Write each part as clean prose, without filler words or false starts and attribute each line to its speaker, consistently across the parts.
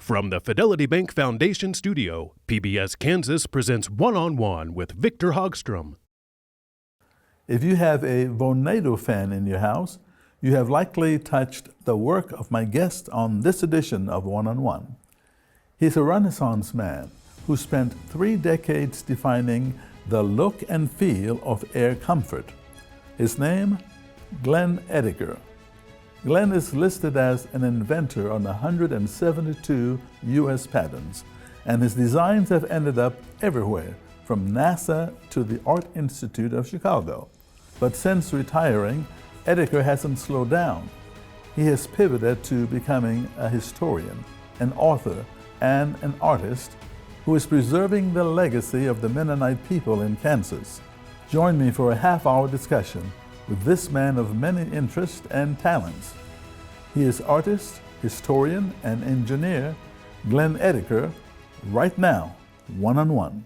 Speaker 1: From the Fidelity Bank Foundation studio, PBS Kansas presents One-on-One with Victor Hogstrom.
Speaker 2: If you have a Vornado fan in your house, you have likely touched the work of my guest on this edition of One-on-One. He's a Renaissance man who spent 3 decades defining the look and feel of air comfort. His name, Glen Ediger. Glen is listed as an inventor on 172 U.S. patents, and his designs have ended up everywhere, from NASA to the Art Institute of Chicago. But since retiring, Ediger hasn't slowed down. He has pivoted to becoming a historian, an author, and an artist who is preserving the legacy of the Mennonite people in Kansas. Join me for a half-hour discussion with this man of many interests and talents. He is artist, historian, and engineer Glen Ediger, right now, One-on-One.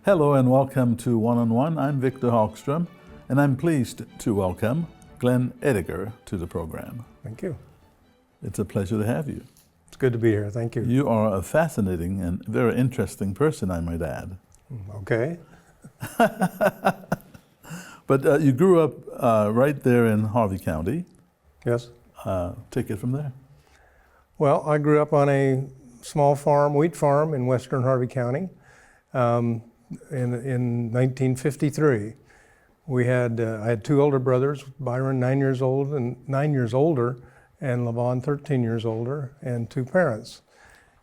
Speaker 2: Hello and welcome to One-on-One. I'm Victor Hogstrom, and I'm pleased to welcome Glen Ediger to the program.
Speaker 3: Thank you.
Speaker 2: It's a pleasure to have you.
Speaker 3: It's good to be here. Thank you.
Speaker 2: You are a fascinating and very interesting person, I might add.
Speaker 3: Okay.
Speaker 2: But you grew up right there in Harvey County.
Speaker 3: Yes.
Speaker 2: Take it from there.
Speaker 3: Well, I grew up on a small farm, wheat farm in western Harvey County in 1953. I had 2 older brothers, Byron 9 years old and 9 years older, and Levon 13 years older, and 2 parents.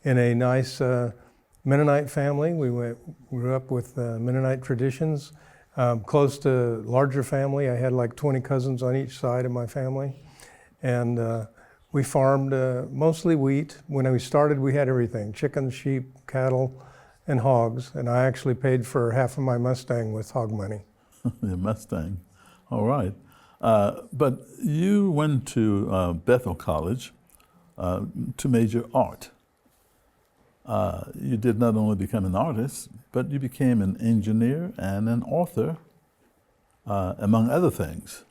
Speaker 3: In a nice Mennonite family, we grew up with Mennonite traditions. Close to larger family, I had like 20 cousins on each side of my family, and we farmed mostly wheat. When we started, we had everything: chickens, sheep, cattle, and hogs, and I actually paid for half of my Mustang with hog money.
Speaker 2: The Mustang. All right. But you went to Bethel College to major art. You did not only become an artist, but you became an engineer and an author, among other things.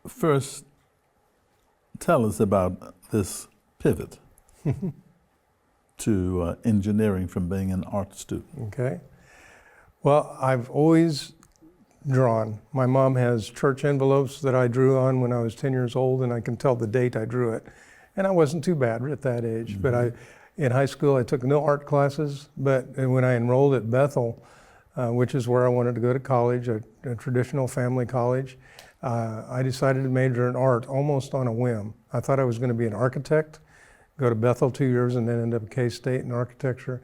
Speaker 2: First, tell us about this pivot to engineering from being an art student.
Speaker 3: Okay. Well, I've always drawn. My mom has church envelopes that I drew on when I was 10 years old, and I can tell the date I drew it. And I wasn't too bad at that age. Mm-hmm. But in high school, I took no art classes. But when I enrolled at Bethel, which is where I wanted to go to college, a traditional family college, I decided to major in art almost on a whim. I thought I was going to be an architect, go to Bethel 2 years, and then end up at K-State in architecture.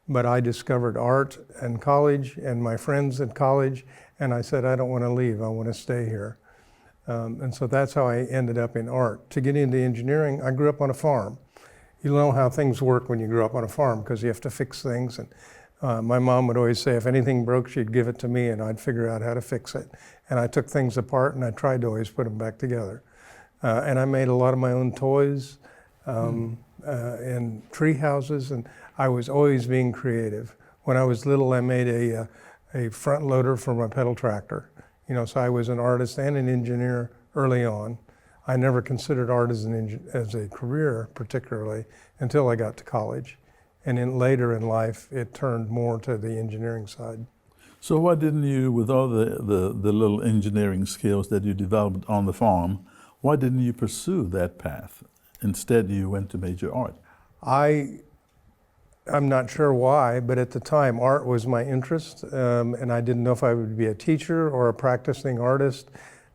Speaker 3: But I discovered art in college and my friends at college, and I said, I don't want to leave, I want to stay here. And so that's how I ended up in art. To get into engineering, I grew up on a farm. You know how things work when you grow up on a farm, because you have to fix things. And my mom would always say, if anything broke, she'd give it to me, and I'd figure out how to fix it. And I took things apart, and I tried to always put them back together. And I made a lot of my own toys and tree houses, and I was always being creative. When I was little, I made a front loader for my pedal tractor. So I was an artist and an engineer early on. I never considered art as a career particularly until I got to college. And then later in life, it turned more to the engineering side.
Speaker 2: So why didn't you, with all the little engineering skills that you developed on the farm, why didn't you pursue that path? Instead, you went to major art.
Speaker 3: I'm not sure why, but at the time, art was my interest, and I didn't know if I would be a teacher or a practicing artist,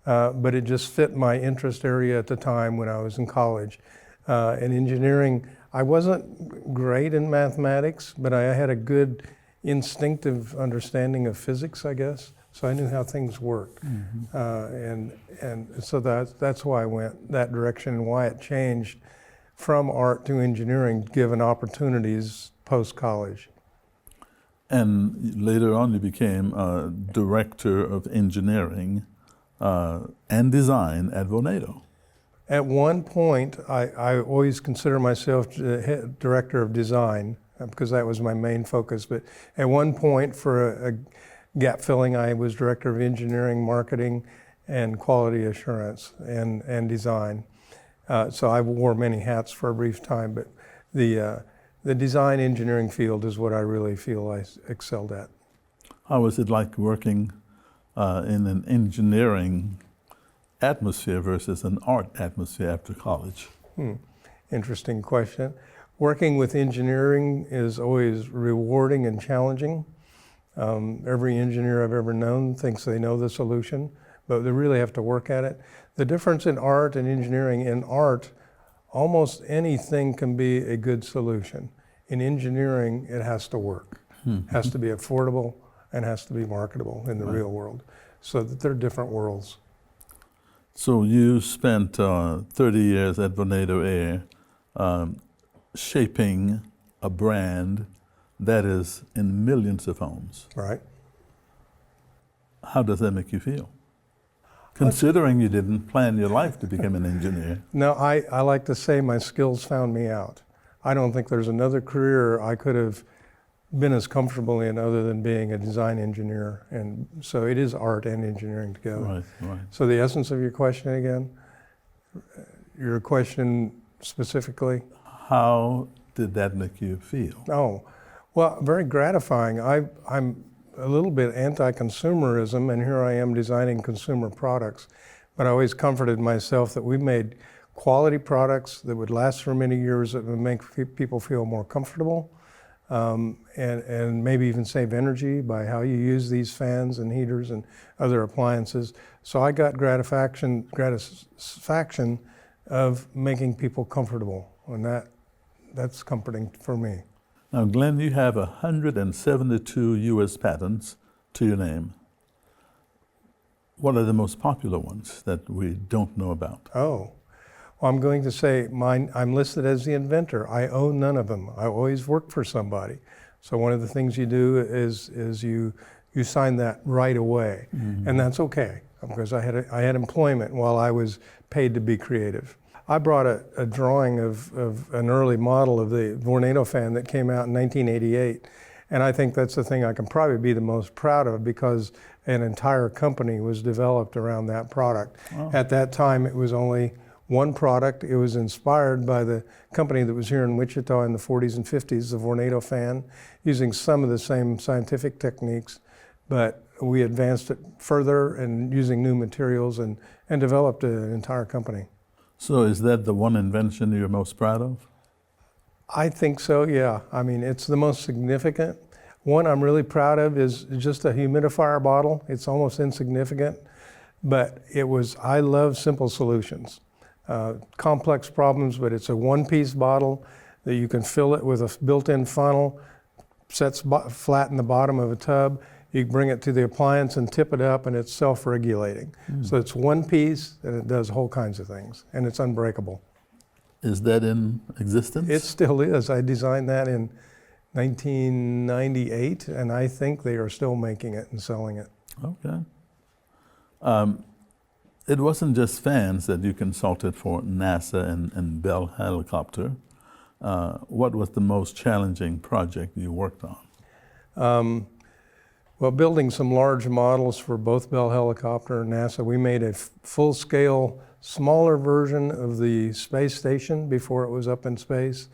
Speaker 3: but it just fit my interest area at the time when I was in college. In engineering, I wasn't great in mathematics, but I had a good instinctive understanding of physics, I guess, so I knew how things worked. Mm-hmm. And so that's why I went that direction, and why it changed from art to engineering, given opportunities post-college.
Speaker 2: And later on, you became director of engineering and design at Vornado.
Speaker 3: At one point, I always consider myself director of design because that was my main focus. But at one point, for a gap filling, I was director of engineering, marketing, and quality assurance and design. So I wore many hats for a brief time, but the design engineering field is what I really feel I excelled at.
Speaker 2: How was it like working in an engineering atmosphere versus an art atmosphere after college?
Speaker 3: Interesting question. Working with engineering is always rewarding and challenging. Every engineer I've ever known thinks they know the solution, but they really have to work at it. The difference in art and engineering, in art, almost anything can be a good solution. In engineering, it has to work. Has to be affordable and has to be marketable in the real world. So that they're different worlds.
Speaker 2: So you spent 30 years at Vornado Air shaping a brand that is in millions of homes.
Speaker 3: Right.
Speaker 2: How does that make you feel? Considering you didn't plan your life to become an engineer.
Speaker 3: No, I like to say my skills found me out. I don't think there's another career I could have been as comfortable in other than being a design engineer. And so it is art and engineering together.
Speaker 2: Right, right.
Speaker 3: So the essence of your question again, your question specifically?
Speaker 2: How did that make you feel?
Speaker 3: Oh, well, very gratifying. I'm a little bit anti-consumerism, and here I am designing consumer products. But I always comforted myself that we made quality products that would last for many years, that would make people feel more comfortable, and maybe even save energy by how you use these fans and heaters and other appliances. So I got gratification of making people comfortable, and that's comforting for me.
Speaker 2: Now, Glenn, you have 172 U.S. patents to your name. What are the most popular ones that we don't know about?
Speaker 3: Oh, well, I'm going to say I'm listed as the inventor. I own none of them. I always work for somebody. So one of the things you do is you sign that right away, and that's okay because I had employment while I was paid to be creative. I brought a drawing of an early model of the Vornado fan that came out in 1988, and I think that's the thing I can probably be the most proud of because an entire company was developed around that product. Wow. At that time, it was only one product. It was inspired by the company that was here in Wichita in the 40s and 50s, the Vornado fan, using some of the same scientific techniques, but we advanced it further and using new materials and developed an entire company.
Speaker 2: So is that the one invention you're most proud of?
Speaker 3: I think so, yeah. I mean, it's the most significant. One I'm really proud of is just a humidifier bottle. It's almost insignificant, but I love simple solutions. Complex problems, but it's a one-piece bottle that you can fill it with a built-in funnel, sets flat in the bottom of a tub. You bring it to the appliance and tip it up, and it's self-regulating. So it's one piece, and it does whole kinds of things, and it's unbreakable.
Speaker 2: Is that in existence?
Speaker 3: It still is. I designed that in 1998, and I think they are still making it and selling it.
Speaker 2: Okay. It wasn't just fans that you consulted for NASA and Bell Helicopter. What was the most challenging project you worked on?
Speaker 3: Well, building some large models for both Bell Helicopter and NASA, we made a full-scale, smaller version of the space station before it was up in space.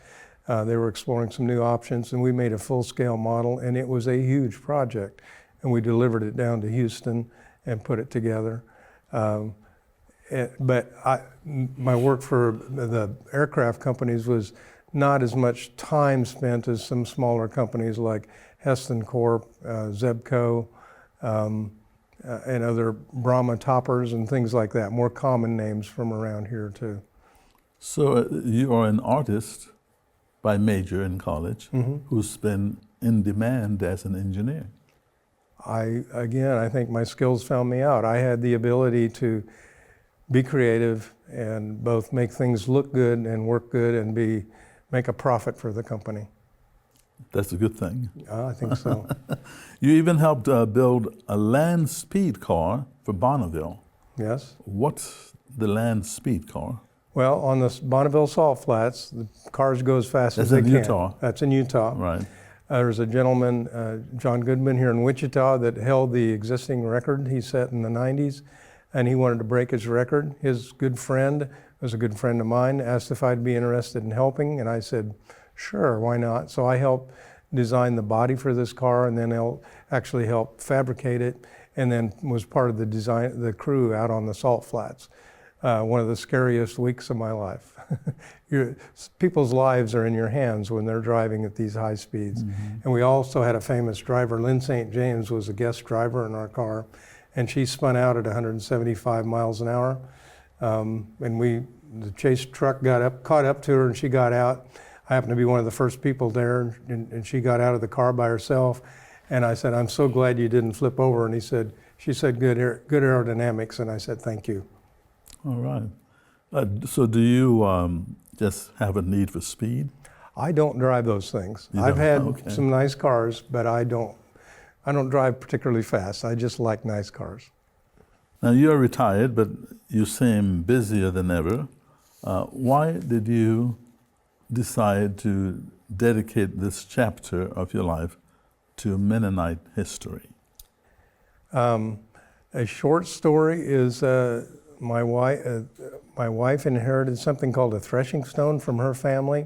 Speaker 3: They were exploring some new options, and we made a full-scale model, and it was a huge project. And we delivered it down to Houston and put it together. But my work for the aircraft companies was not as much time spent as some smaller companies like Heston Corp, Zebco, and other Brahma toppers and things like that, more common names from around here too.
Speaker 2: So you are an artist by major in college who's been in demand as an engineer.
Speaker 3: I think my skills found me out. I had the ability to be creative and both make things look good and work good and make a profit for the company.
Speaker 2: That's a good thing.
Speaker 3: I think so.
Speaker 2: You even helped build a land speed car for Bonneville.
Speaker 3: Yes.
Speaker 2: What's the land speed car?
Speaker 3: Well, on the Bonneville Salt Flats, the cars go as fast as
Speaker 2: That's
Speaker 3: they
Speaker 2: in
Speaker 3: can.
Speaker 2: Utah.
Speaker 3: That's in Utah.
Speaker 2: Right.
Speaker 3: There's a gentleman, John Goodman, here in Wichita that held the existing record he set in the 90s, and he wanted to break his record. His good friend was a good friend of mine, asked if I'd be interested in helping, and I said, sure, why not? So I helped design the body for this car, and then actually helped fabricate it, and then was part of the crew out on the Salt Flats. One of the scariest weeks of my life. People's lives are in your hands when they're driving at these high speeds.
Speaker 2: Mm-hmm.
Speaker 3: And we also had a famous driver, Lynn St. James was a guest driver in our car, and she spun out at 175 miles an hour. And the chase truck caught up to her, and she got out. I happened to be one of the first people there, and she got out of the car by herself. And I said, I'm so glad you didn't flip over. And she said, good aerodynamics. And I said, thank you.
Speaker 2: All right. So do you just have a need for speed?
Speaker 3: I don't drive those things.
Speaker 2: You
Speaker 3: I've
Speaker 2: don't?
Speaker 3: had
Speaker 2: Okay.
Speaker 3: some nice cars, but I don't drive particularly fast. I just like nice cars.
Speaker 2: Now you're retired, but you seem busier than ever. Why did you decide to dedicate this chapter of your life to Mennonite history?
Speaker 3: A short story is my wife inherited something called a threshing stone from her family.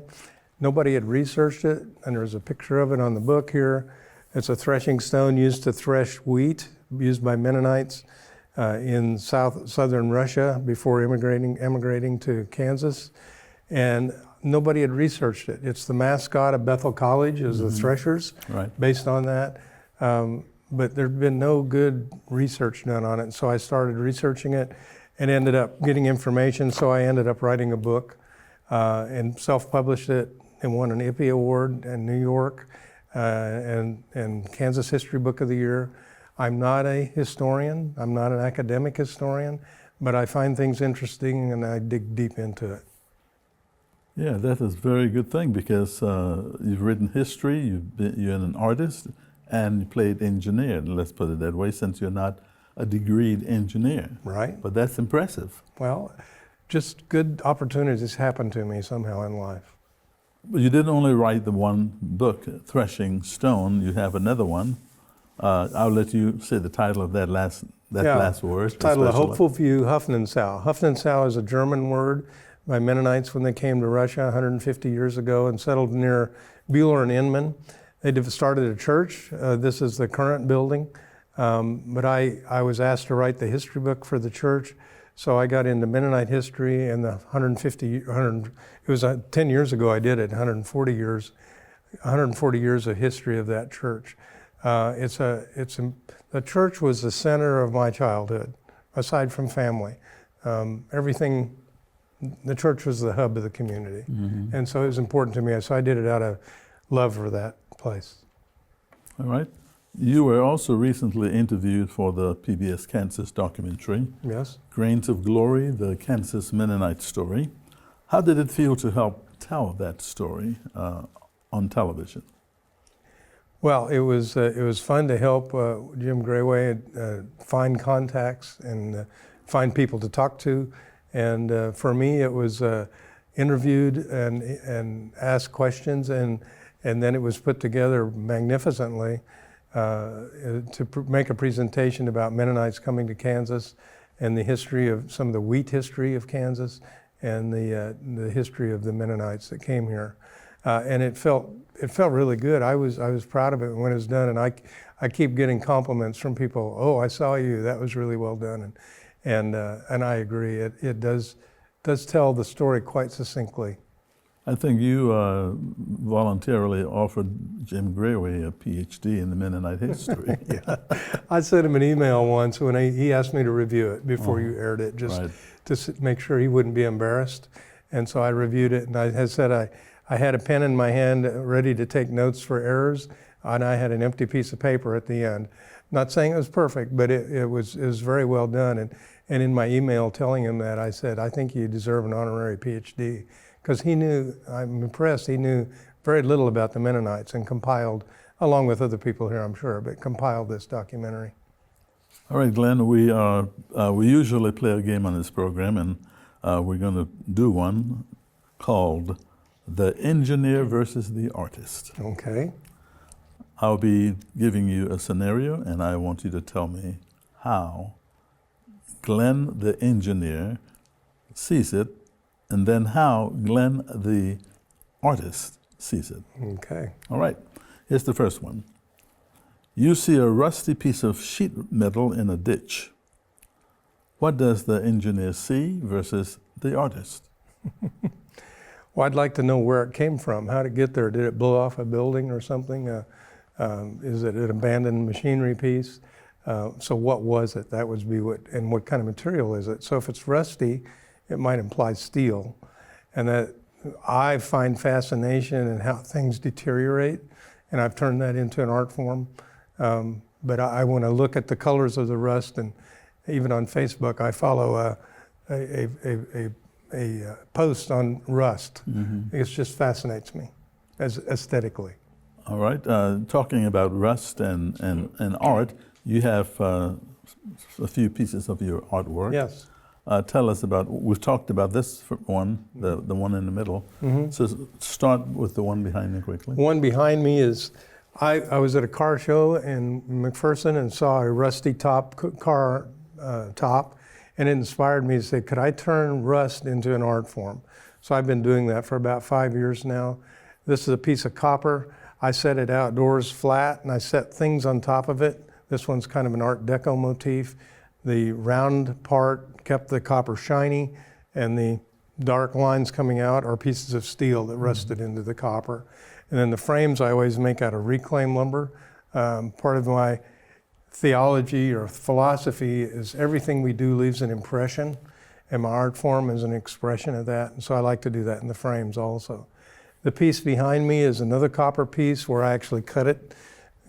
Speaker 3: Nobody had researched it, and there's a picture of it on the book here. It's a threshing stone used to thresh wheat, used by Mennonites in southern Russia before emigrating to Kansas. And nobody had researched it. It's the mascot of Bethel College, is the Threshers,
Speaker 2: Right.
Speaker 3: based on that. But there'd been no good research done on it. So I started researching it and ended up getting information. So I ended up writing a book and self-published it and won an IPPY Award in New York and Kansas History Book of the Year. I'm not a historian. I'm not an academic historian, but I find things interesting and I dig deep into it.
Speaker 2: Yeah, that is a very good thing because you've written history, you're an artist, and you played engineer, let's put it that way, since you're not a degreed engineer.
Speaker 3: Right.
Speaker 2: But that's impressive.
Speaker 3: Well, just good opportunities happen to me somehow in life.
Speaker 2: But you didn't only write the one book, Threshing Stone, you have another one. I'll let you say the title of that last word.
Speaker 3: It's titled A
Speaker 2: especially.
Speaker 3: Hopeful View, Hoffnungsau. Hoffnungsau is a German word by Mennonites when they came to Russia 150 years ago and settled near Bühler and Inman. They started a church. This is the current building. But I was asked to write the history book for the church, so I got into Mennonite history and the it was 10 years ago I did it, 140 years of history of that church. The church was the center of my childhood, aside from family. The church was the hub of the community.
Speaker 2: Mm-hmm.
Speaker 3: And so it was important to me. So I did it out of love for that place.
Speaker 2: All right. You were also recently interviewed for the PBS Kansas documentary,
Speaker 3: Yes.
Speaker 2: Grains of Glory, the Kansas Mennonite story. How did it feel to help tell that story on television?
Speaker 3: Well, it was fun to help Jim Grayway find contacts and find people to talk to. And for me, it was interviewed and asked questions, and then it was put together magnificently to make a presentation about Mennonites coming to Kansas and the history of some of the wheat history of Kansas and the history of the Mennonites that came here. And it felt really good. I was proud of it when it was done, and I keep getting compliments from people. Oh, I saw you. That was really well done. And I agree. It does tell the story quite succinctly.
Speaker 2: I think you voluntarily offered Jim Grayway a PhD in the Mennonite history.
Speaker 3: Yeah. I sent him an email once when he asked me to review it before you aired it, just
Speaker 2: Right.
Speaker 3: to make sure he wouldn't be embarrassed. And so I reviewed it, and I had said I had a pen in my hand ready to take notes for errors, and I had an empty piece of paper at the end. Not saying it was perfect, but it was very well done. And in my email telling him that, I said, I think you deserve an honorary PhD. Because he knew, I'm impressed, he knew very little about the Mennonites and compiled, along with other people here, I'm sure, but compiled this documentary.
Speaker 2: All right, Glenn, we usually play a game on this program, and we're going to do one called The Engineer versus the Artist.
Speaker 3: Okay.
Speaker 2: I'll be giving you a scenario, and I want you to tell me how Glen the engineer sees it, and then how Glen the artist sees it.
Speaker 3: Okay.
Speaker 2: All right, here's the first one. You see a rusty piece of sheet metal in a ditch. What does the engineer see versus the artist?
Speaker 3: Well, I'd like to know where it came from. How did it get there? Did it blow off a building or something? Is it an abandoned machinery piece? So what was it? That would be and what kind of material is it? So if it's rusty, it might imply steel. And that I find fascination in how things deteriorate, and I've turned that into an art form. But I want to look at the colors of the rust, and even on Facebook, I follow a post on rust.
Speaker 2: Mm-hmm.
Speaker 3: It just fascinates me as aesthetically.
Speaker 2: All right, talking about rust and art, you have a few pieces of your artwork.
Speaker 3: Yes.
Speaker 2: Tell us about, we've talked about this one, the one in the middle. Mm-hmm. So start with the one behind me quickly.
Speaker 3: One behind me is, I was at a car show in McPherson and saw a rusty car top, and it inspired me to say, could I turn rust into an art form? So I've been doing that for about 5 years now. This is a piece of copper. I set it outdoors flat, and I set things on top of it. This one's kind of an Art Deco motif. The round part kept the copper shiny, and the dark lines coming out are pieces of steel that rusted into the copper. And then the frames I always make out of reclaimed lumber. Part of my theology or philosophy is everything we do leaves an impression, and my art form is an expression of that. And so I like to do that in the frames also. The piece behind me is another copper piece where I actually cut it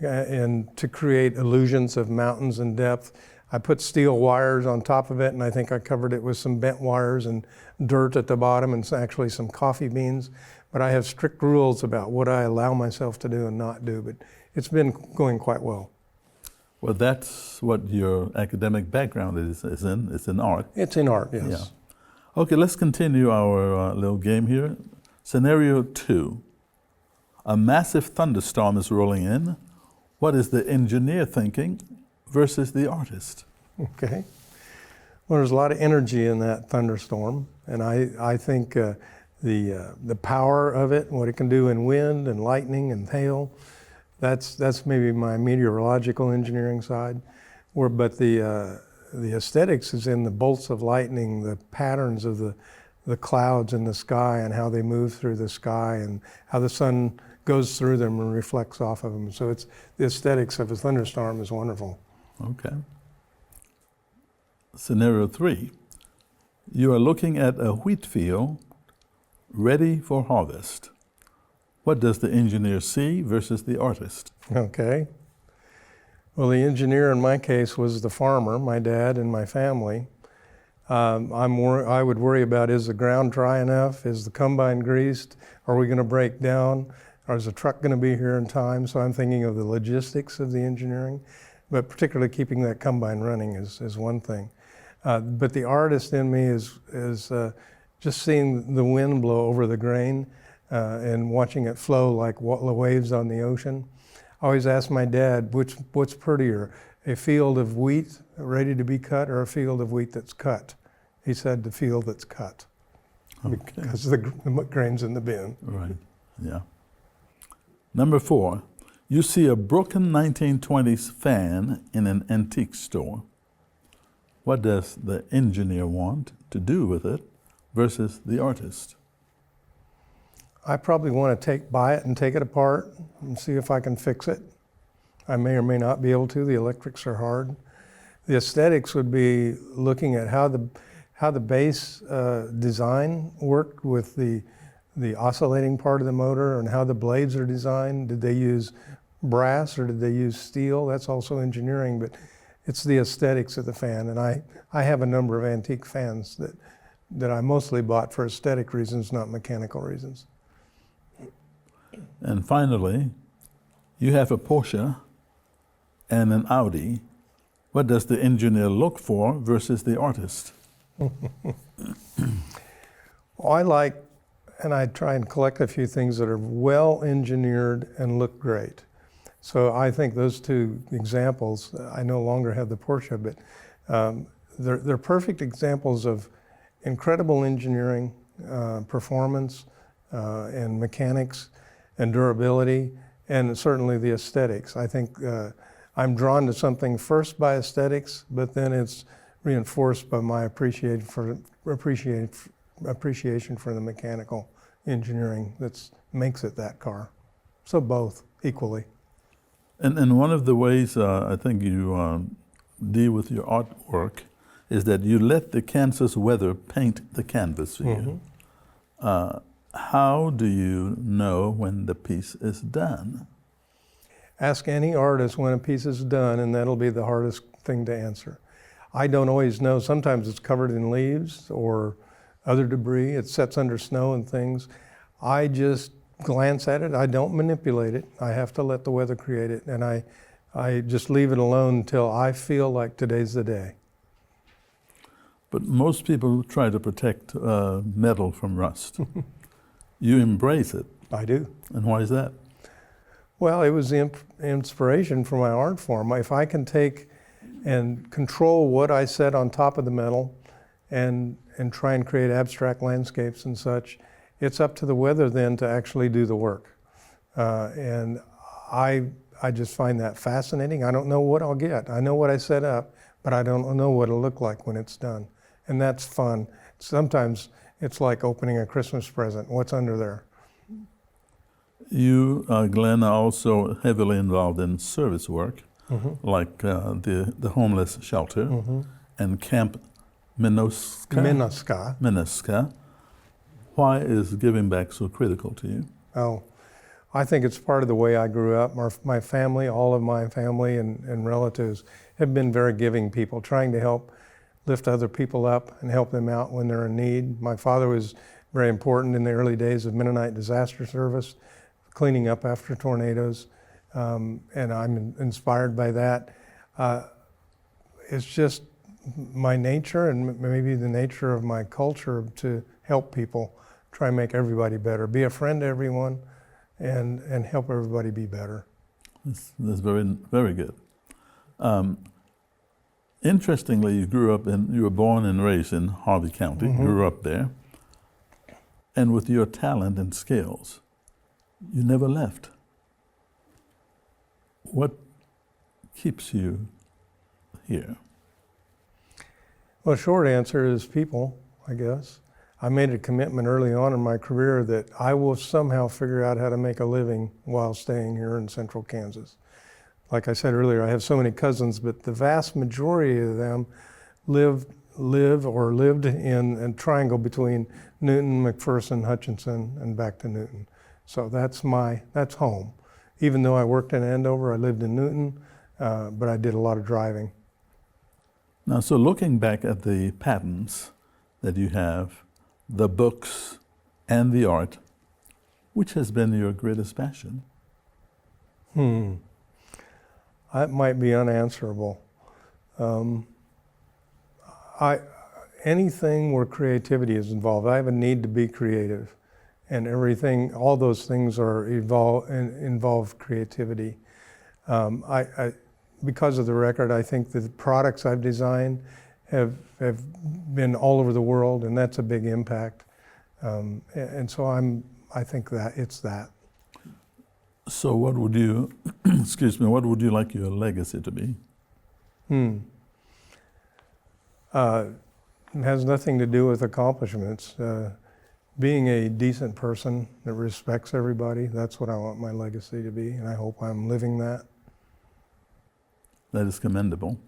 Speaker 3: and to create illusions of mountains and depth. I put steel wires on top of it, and I think I covered it with some bent wires and dirt at the bottom and actually some coffee beans. But I have strict rules about what I allow myself to do and not do, but it's been going quite well.
Speaker 2: Well, that's what your academic background is in. It's in art.
Speaker 3: It's in art, yes.
Speaker 2: Yeah. Okay, let's continue our little game here. Scenario 2. A massive thunderstorm is rolling in. What is the engineer thinking versus the artist?
Speaker 3: Okay. Well, there's a lot of energy in that thunderstorm, and I think the power of it, what it can do in wind and lightning and hail, that's maybe my meteorological engineering side. But the aesthetics is in the bolts of lightning, the patterns of the clouds in the sky and how they move through the sky and how the sun goes through them and reflects off of them. So it's the aesthetics of a thunderstorm is wonderful.
Speaker 2: Okay. Scenario 3. You are looking at a wheat field ready for harvest. What does the engineer see versus the artist?
Speaker 3: Okay. Well, the engineer in my case was the farmer, my dad and my family. I would worry about, is the ground dry enough? Is the combine greased? Are we going to break down? Or is the truck going to be here in time? So I'm thinking of the logistics of the engineering, but particularly keeping that combine running is one thing. But the artist in me is just seeing the wind blow over the grain and watching it flow like the waves on the ocean. I always ask my dad, what's prettier, a field of wheat ready to be cut or a field of wheat that's cut? He said the field that's cut, because the grain's in the bin.
Speaker 2: Right, yeah. Number 4, you see a broken 1920s fan in an antique store. What does the engineer want to do with it versus the artist?
Speaker 3: I probably want to buy it and take it apart and see if I can fix it. I may or may not be able to. The electrics are hard. The aesthetics would be looking at how the base design worked with the oscillating part of the motor and how the blades are designed. Did they use brass or did they use steel? That's also engineering, but it's the aesthetics of the fan. And I have a number of antique fans that I mostly bought for aesthetic reasons, not mechanical reasons.
Speaker 2: And finally, you have a Porsche and an Audi. What does the engineer look for versus the artist?
Speaker 3: Well, I like, and I try and collect a few things that are well engineered and look great. So I think those two examples, I no longer have the Porsche, but they're perfect examples of incredible engineering, performance, and mechanics, and durability, and certainly the aesthetics. I think I'm drawn to something first by aesthetics, but then it's reinforced by my appreciation for the mechanical engineering that makes it that car. So both equally.
Speaker 2: And one of the ways I think you deal with your artwork is that you let the Kansas weather paint the canvas for you. How do you know when the piece is done?
Speaker 3: Ask any artist when a piece is done, and that'll be the hardest thing to answer. I don't always know. Sometimes it's covered in leaves or other debris. It sets under snow and things. I just glance at it. I don't manipulate it. I have to let the weather create it, and I just leave it alone until I feel like today's the day.
Speaker 2: But most people try to protect metal from rust. You embrace it.
Speaker 3: I do.
Speaker 2: And why is that?
Speaker 3: Well, it was the inspiration for my art form. If I can take and control what I set on top of the metal and try and create abstract landscapes and such, it's up to the weather then to actually do the work. And I just find that fascinating. I don't know what I'll get. I know what I set up, but I don't know what it'll look like when it's done. And that's fun. Sometimes it's like opening a Christmas present. What's under there?
Speaker 2: You, Glenn, are also heavily involved in service work, like the homeless shelter and Camp Menoska. Why is giving back so critical to you?
Speaker 3: Oh, I think it's part of the way I grew up. My family, all of my family and relatives have been very giving people, trying to help lift other people up and help them out when they're in need. My father was very important in the early days of Mennonite disaster service, cleaning up after tornadoes, and I'm inspired by that. It's just my nature and maybe the nature of my culture to help people, try and make everybody better, be a friend to everyone, and help everybody be better.
Speaker 2: That's very, very good. Interestingly, you were born and raised in Harvey County, grew up there, and with your talent and skills, you never left. What keeps you here?
Speaker 3: Well, short answer is people, I guess. I made a commitment early on in my career that I will somehow figure out how to make a living while staying here in central Kansas. Like I said earlier, I have so many cousins, but the vast majority of them lived in a triangle between Newton, McPherson, Hutchinson, and back to Newton. So that's home. Even though I worked in Andover, I lived in Newton, but I did a lot of driving.
Speaker 2: Now, so looking back at the patents that you have, the books and the art, which has been your greatest passion?
Speaker 3: That might be unanswerable. Anything where creativity is involved, I have a need to be creative. And everything, all those things involve creativity. Because of the record, I think the products I've designed have been all over the world, and that's a big impact. And so I think that it's that.
Speaker 2: So what would you, what would you like your legacy to be?
Speaker 3: It has nothing to do with accomplishments. Being a decent person that respects everybody, that's what I want my legacy to be, and I hope I'm living that.
Speaker 2: That is commendable.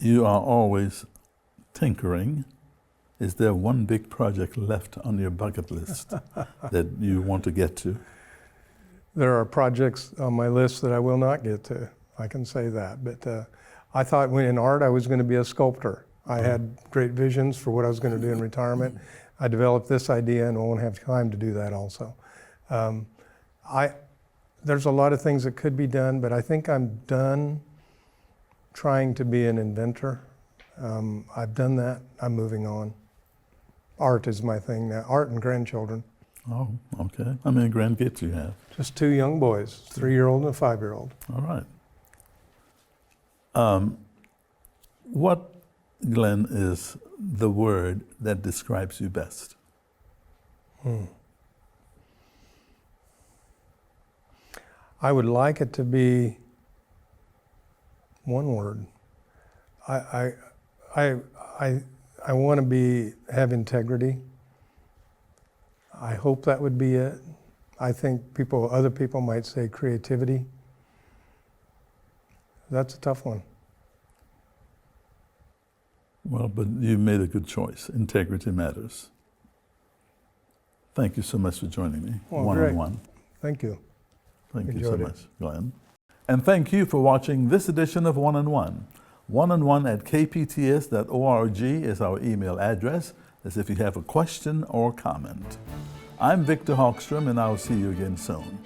Speaker 2: You are always tinkering. Is there one big project left on your bucket list that you want to get to?
Speaker 3: There are projects on my list that I will not get to. I can say that. But I thought when in art I was going to be a sculptor. I had great visions for what I was going to do in retirement. I developed this idea and I won't have time to do that also. There's a lot of things that could be done, but I think I'm done trying to be an inventor. I've done that. I'm moving on. Art is my thing now. Art and grandchildren.
Speaker 2: Oh, okay. How many grandkids you have?
Speaker 3: Just 2 young boys, 3-year-old and a 5-year-old.
Speaker 2: All right. What, Glenn, is the word that describes you best?
Speaker 3: I would like it to be one word. I want to have integrity. I hope that would be it. I think other people might say creativity. That's a tough one.
Speaker 2: Well, but you made a good choice. Integrity matters. Thank you so much for joining me, one-on-one.
Speaker 3: Thank you.
Speaker 2: Thank you so
Speaker 3: Enjoyed it.
Speaker 2: much, Glenn. And thank you for watching this edition of One-on-One. One-on-one at kpts.org is our email address, as if you have a question or comment. I'm Victor Hogstrom, and I'll see you again soon.